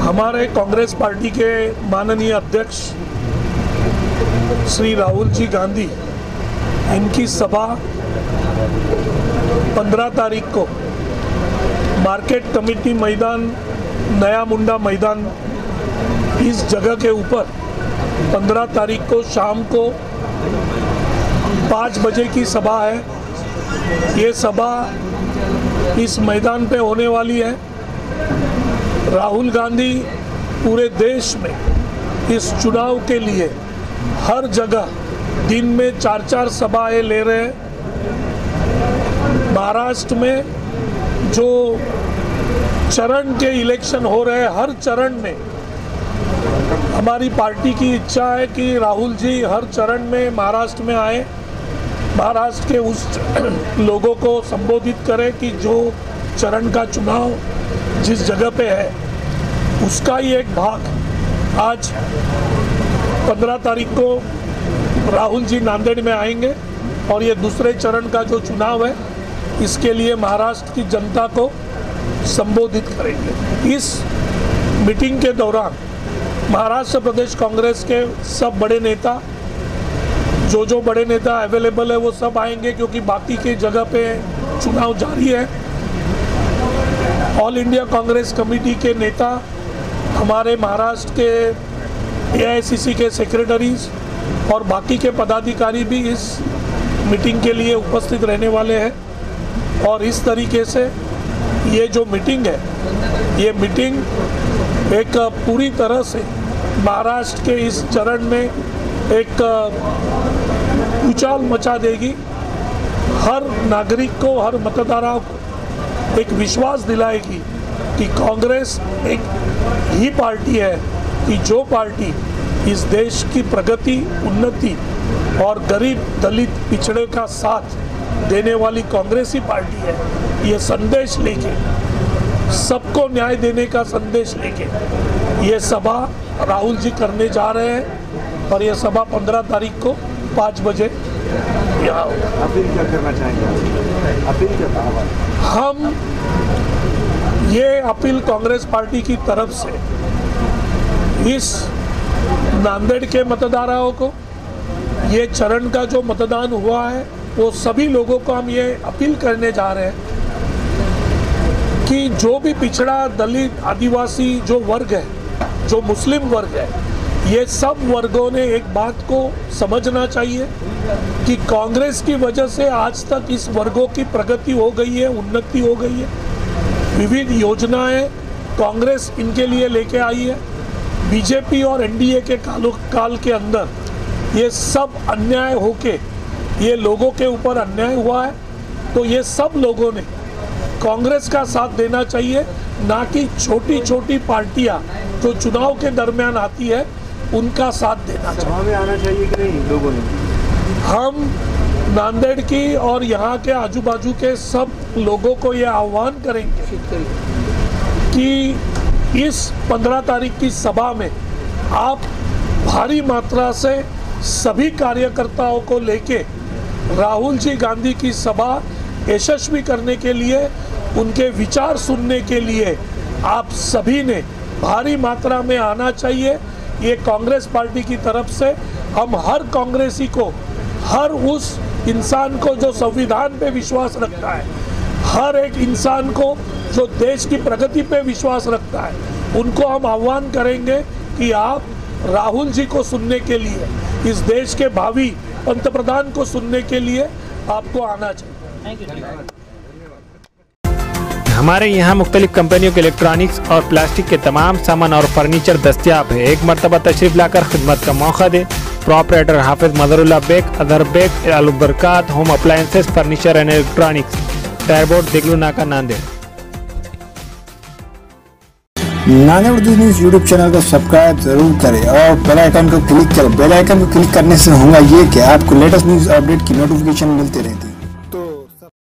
हमारे कांग्रेस पार्टी के माननीय अध्यक्ष श्री राहुल जी गांधी, इनकी सभा 15 तारीख को मार्केट कमेटी मैदान, नया मुंडा मैदान, इस जगह के ऊपर 15 तारीख को शाम को 5 बजे की सभा है। ये सभा इस मैदान पे होने वाली है। राहुल गांधी पूरे देश में इस चुनाव के लिए हर जगह दिन में 4-4 सभाएं ले रहे हैं। महाराष्ट्र में जो चरण के इलेक्शन हो रहे हैं, हर चरण में हमारी पार्टी की इच्छा है कि राहुल जी हर चरण में महाराष्ट्र में आए, महाराष्ट्र के उस लोगों को संबोधित करें कि जो चरण का चुनाव जिस जगह पे है उसका ही एक भाग आज 15 तारीख को राहुल जी नांदेड़ में आएंगे और ये दूसरे चरण का जो चुनाव है इसके लिए महाराष्ट्र की जनता को संबोधित करेंगे। इस मीटिंग के दौरान महाराष्ट्र प्रदेश कांग्रेस के सब बड़े नेता, जो बड़े नेता अवेलेबल है वो सब आएंगे, क्योंकि बाकी की जगह पे चुनाव जारी है। ऑल इंडिया कांग्रेस कमेटी के नेता, हमारे महाराष्ट्र के AICC के सेक्रेटरीज और बाकी के पदाधिकारी भी इस मीटिंग के लिए उपस्थित रहने वाले हैं। और इस तरीके से ये जो मीटिंग है, ये मीटिंग एक पूरी तरह से महाराष्ट्र के इस चरण में एक उछाल मचा देगी। हर नागरिक को, हर मतदाता को एक विश्वास दिलाएगी कि कांग्रेस एक ही पार्टी है कि जो पार्टी इस देश की प्रगति, उन्नति और गरीब, दलित, पिछड़े का साथ देने वाली कांग्रेस ही पार्टी है। ये संदेश लेके, सबको न्याय देने का संदेश लेके ये सभा राहुल जी करने जा रहे हैं और ये सभा 15 तारीख को 5 बजे यहाँ। अपील क्या करना चाहेंगे? अपील क्या? हम ये अपील कांग्रेस पार्टी की तरफ से इस नांदेड़ के मतदाताओं को, ये चरण का जो मतदान हुआ है वो सभी लोगों को हम ये अपील करने जा रहे हैं कि जो भी पिछड़ा, दलित, आदिवासी जो वर्ग है, जो मुस्लिम वर्ग है, ये सब वर्गों ने एक बात को समझना चाहिए कि कांग्रेस की वजह से आज तक इस वर्गों की प्रगति हो गई है, उन्नति हो गई है। विविध योजनाएं कांग्रेस इनके लिए लेके आई है। बीजेपी और NDA के काल के अंदर ये सब अन्याय होके ये लोगों के ऊपर अन्याय हुआ है, तो ये सब लोगों ने कांग्रेस का साथ देना चाहिए, ना कि छोटी छोटी पार्टियां जो चुनाव के दरमियान आती है उनका साथ देना चाहिए। सभा में आना चाहिए कि नहीं लोगों ने? हम नांदेड़ की और यहाँ के आजू बाजू के सब लोगों को ये आह्वान करेंगे कि इस 15 तारीख की सभा में आप भारी मात्रा से सभी कार्यकर्ताओं को लेके राहुल जी गांधी की सभा यशस्वी करने के लिए, उनके विचार सुनने के लिए आप सभी ने भारी मात्रा में आना चाहिए। ये कांग्रेस पार्टी की तरफ से हम हर कांग्रेसी को, हर उस इंसान को जो संविधान पे विश्वास रखता है, हर एक इंसान को जो देश की प्रगति पे विश्वास रखता है, उनको हम आह्वान करेंगे कि आप राहुल जी को सुनने के लिए, इस देश के भावी पंतप्रधान को सुनने के लिए आपको आना चाहिए। हमारे यहाँ मुख्तलिफ कंपनियों के इलेक्ट्रॉनिक्स और प्लास्टिक के तमाम सामान और फर्नीचर दस्तियाब है। एक मरतबा तशरीफ लाकर खिदमत का मौका दे। प्रोपराइटर हाफिज मदरुल्लाह बेग, अदर Baig, Albarkat home appliances, furniture and electronics, टायरबोर्ड, Deglur Naka, Nanded. Nanded Urdu news YouTube channel को सब्सक्राइब जरूर करें और बेल आइकन को क्लिक करें। बेल आइकन को क्लिक करने से होगा ये कि आपको लेटेस्ट न्यूज़ अपडेट की नोटिफिकेशन मिलती रहती है।